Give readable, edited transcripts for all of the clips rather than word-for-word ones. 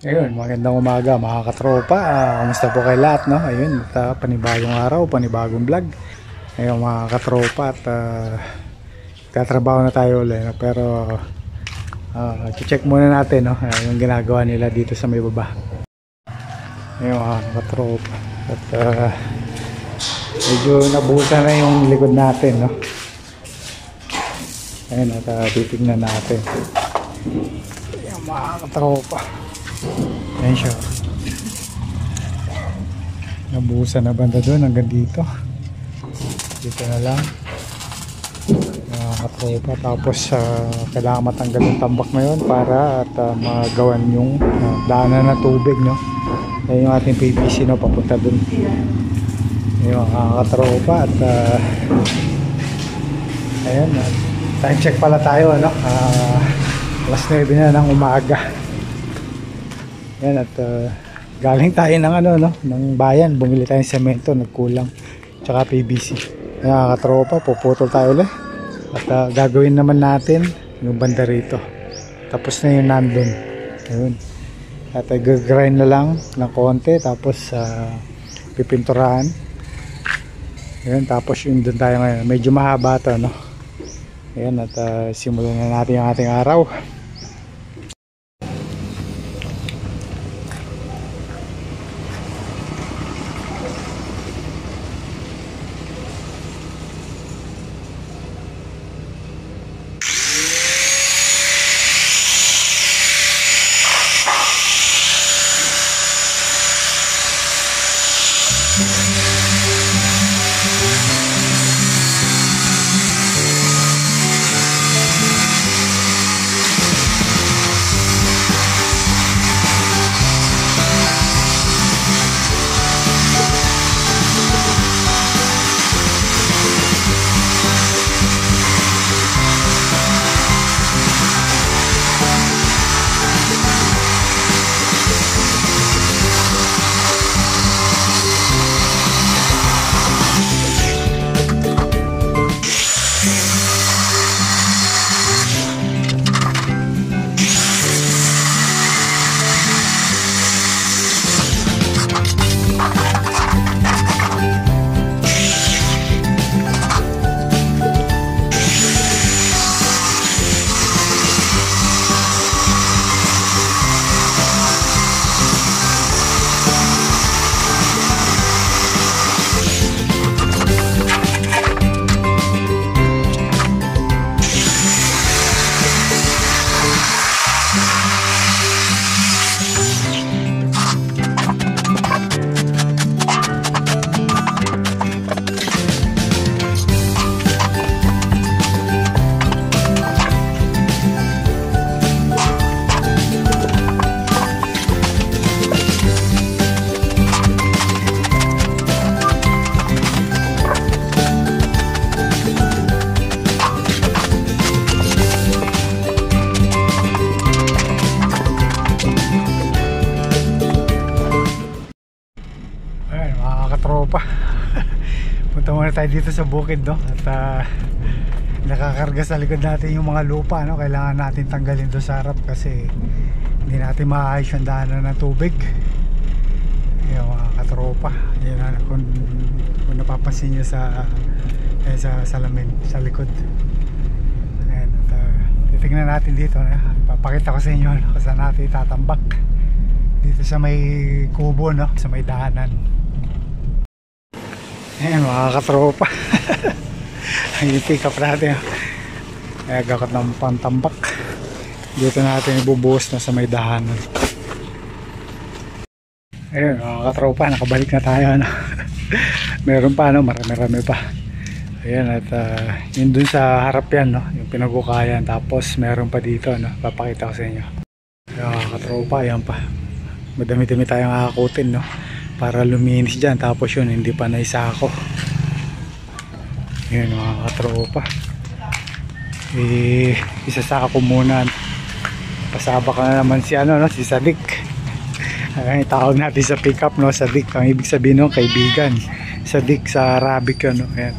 Ayun, magandang umaga mga katropa. Kamusta po kayo lahat, no? Ayun, panibagong araw, panibagong vlog. Ayun mga katropa at katrabaho na tayo ulit, no? Pero check muna natin, no? Yung ginagawa nila dito sa may baba. Ayun mga katropa. At medyo nabuhusan na yung likod natin, no? Ayun, at titignan natin. Ayun mga katropa. Ayan siya. Nabuhusan na banda doon hanggang dito. Dito na lang. Mga katropa. Tapos kailangan matanggal yung tambak na yun para at magawan yung daanan ng tubig, no? Ayan yung ating PVC, no? Papunta doon. Ayan mga katropa. At ayan. Time check pala tayo, no? Alas 9 na ng umaga. Yan at galing tayo ng ng bayan, bumili tayong semento, nagkulang, tsaka PVC. Kaya katropa, puputol tayo ulit at gagawin naman natin yung banda rito. Tapos na yung nandun. Ayun. At gagrind na lang ng konti, tapos pipinturahan. Ayun, tapos yung dun tayo ngayon. Medyo mahaba to, no? Ayun, at simulan na natin yung ating araw. Katropa. Punta muna tayo dito sa bukid, no? At nakakarga sa likod natin yung mga lupa, no? Kailangan natin tanggalin doon sa harap kasi hindi natin maayos yung daanan ng tubig. Yung mga katropa, yun na, kung napapansin nyo sa salamin sa likod. Ayan, at titignan natin dito, no? Papakita ko sa inyo, no? Kung saan natin tatambak dito sa may kubo, no? Sa may daanan. Ayan mga katropa. Yung pick up natin, kaya gakot ng pantambak. Dito natin ibubuhos na sa may dahanan. Ayun mga katropa, nakabalik na tayo, no? Meron pa, no? Marami pa. Ayan, at yun dun sa harap yan, no? Yung pinagukayan. Tapos meron pa dito, no? Papakita ko sa inyo. Ayun mga katropa, ayan pa. Madami-dami tayong akakutin, no? Para luminis dyan, tapos yun hindi pa naisako. Yun mga katropa, isasako muna. Pasaba ka na naman si no? Si Sadik. Ay, tawag natin sa pickup, no? Sadik, ang ibig sabihin ng kaibigan. Sadik sa Arabic, ano? Ayan.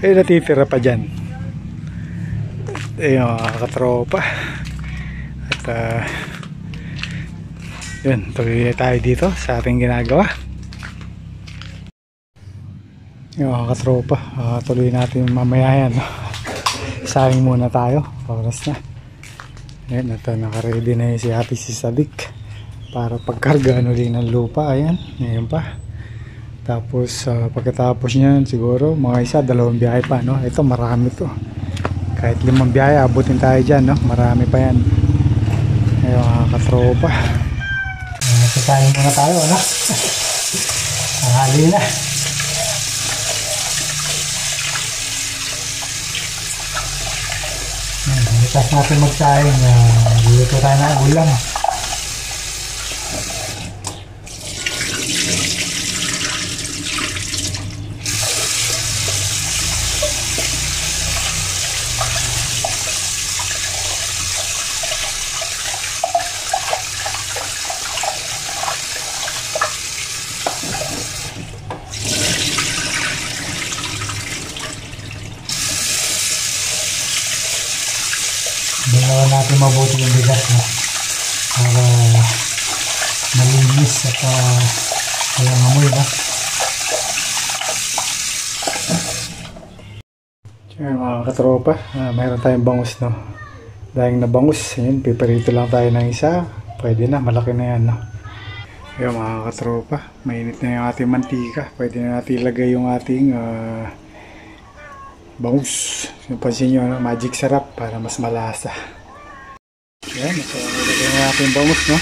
Natitira pa dyan. Ayun mga katropa. At Yun, tuloy tayo dito sa ating ginagawa. Yung mga katropa, tuloy natin mamaya yan. Saing muna tayo, oras na. Ayan, at nakaready na si ate si Sadik para pagkarga uli ng lupa. Ayan, ngayon pa. Tapos pagkatapos niyan siguro mga isa, 2 biyahe pa, no? Ito marami to. Kahit 5 biyahe, abutin tayo dyan, no? Marami pa yan. Ayun mga katropa. Sasayin muna tayo, no? Hali na. Tapos natin magsayang, dito tayo na ulam. Ginawa natin mabuti yung bigas, no? Para malinis at walang amoy, no? Kaya mga katropa, mayroon tayong bangus, no? Dahil na bangus, yun, piperito lang tayo ng isa. Pwede na, malaki na yan, no? Kaya mga katropa, mainit na yung ating mantika. Pwede na natin ilagay yung ating bangus. Pansin nyo, no? Magic sarap para mas malasa. Yan, so ilagay na natin yung bangus, no?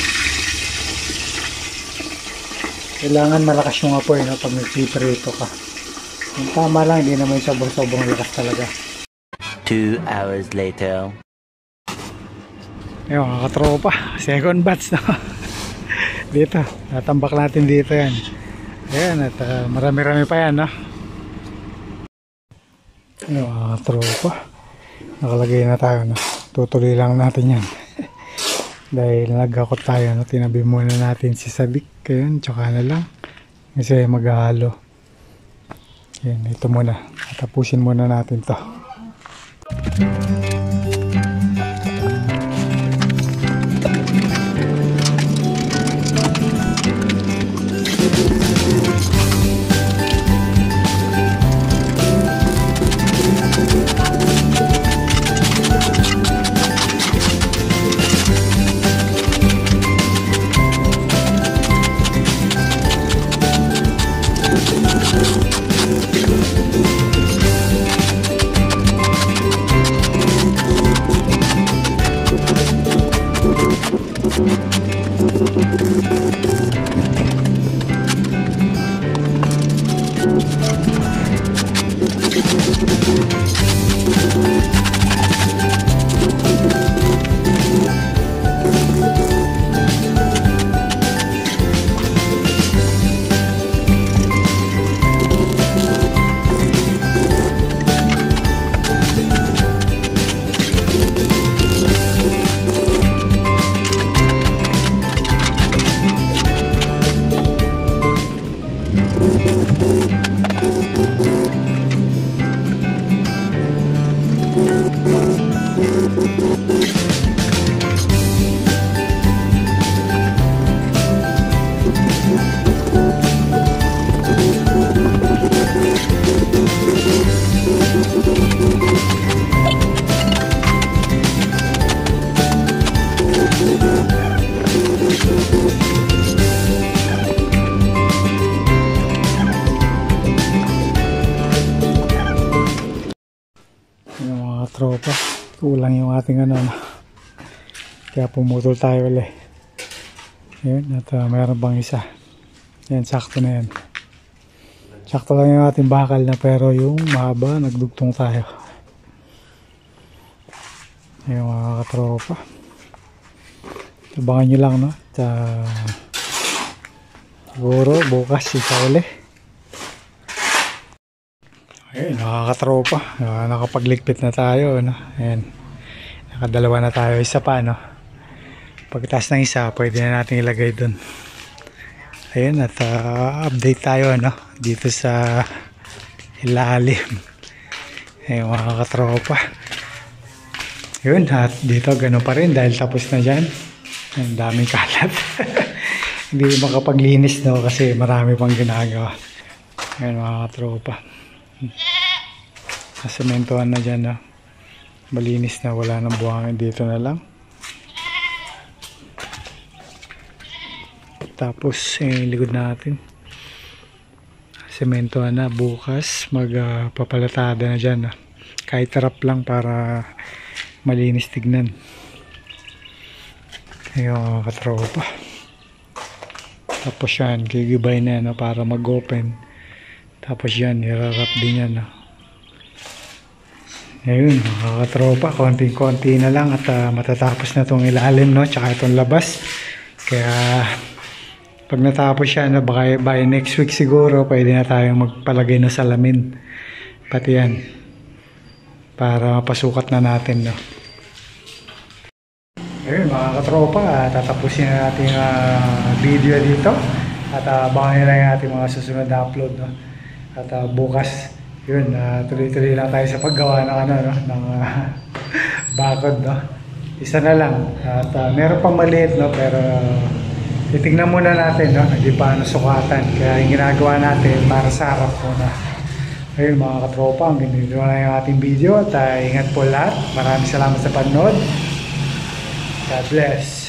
Kailangan malakas yung apoy, no? Pag nagpiperito ka. Yung tama lang, hindi naman yung sobrang lakas talaga. 2 hours later. Ayun mga katropa, second batch, no? Dito, natambak natin dito yan. Ayan, at marami-rami pa yan, no? Ayun mga katropa, nakalagay na tayo, no? Tutuloy lang natin yan. Dahil nagakot tayo, no? Tinabi muna natin si Sadik. Ayun, tsaka na lang. Kasi maghahalo. Ayan, ito muna. Tapusin muna natin to. Tropa, kulang yung ating ano, kaya pumutol tayo ulit. Yun, at mayroon pang isa. Yan, sakto na yan. Sakto lang yung ating bakal na, pero yung mahaba, nagdugtong tayo. Yung mga katropa, abangan nyo lang, no? At siguro bukas isa ulit. Ayun, nakakatropa, nakapagligpit na tayo, no? Ayan, nakadalawa na tayo, isa pa, no? Pagkatapos ng isa, pwede na natin ilagay dun. Ayun, at update tayo, no? Dito sa ilalim. Ayun, mga katropa. Ayun, at dito gano'n pa rin dahil tapos na dyan. Ang daming kalat. hindi makapaglinis, no, kasi marami pang ginagawa. Ngayon mga katropa, nasementohan na dyan, no? Malinis na, wala nang buhangin, dito na lang. Tapos likod natin, sementohan na. Bukas magpapalatada na dyan, no? Kahit tarap lang para malinis tignan. Ayun mga katropa. Tapos yan, gigibay na, no, para mag-open. Tapos yan, irarap din yan, no. Ayun mga katropa, konting-konti na lang at matatapos na itong ilalim, no, tsaka itong labas. Kaya pag natapos siya, no, baka by next week siguro pwede na tayong magpalagay ng salamin, pati yan, para mapasukat na natin, no. Ayun mga katropa, tatapusin na natin video dito at abangan nila yung ating mga susunod na upload, no? At bukas yun, tuloy-tuloy lang tayo sa paggawa ng ano, no, ng bakod, no. Isa na lang at meron pang maliit, no, pero titignan muna natin, no, hindi pa sukatan, kaya yung ginagawa natin para sa harap muna. Ayun mga katropa, ang ginagawa na yung ating video at ingat po lahat. Maraming salamat sa panonood. God bless.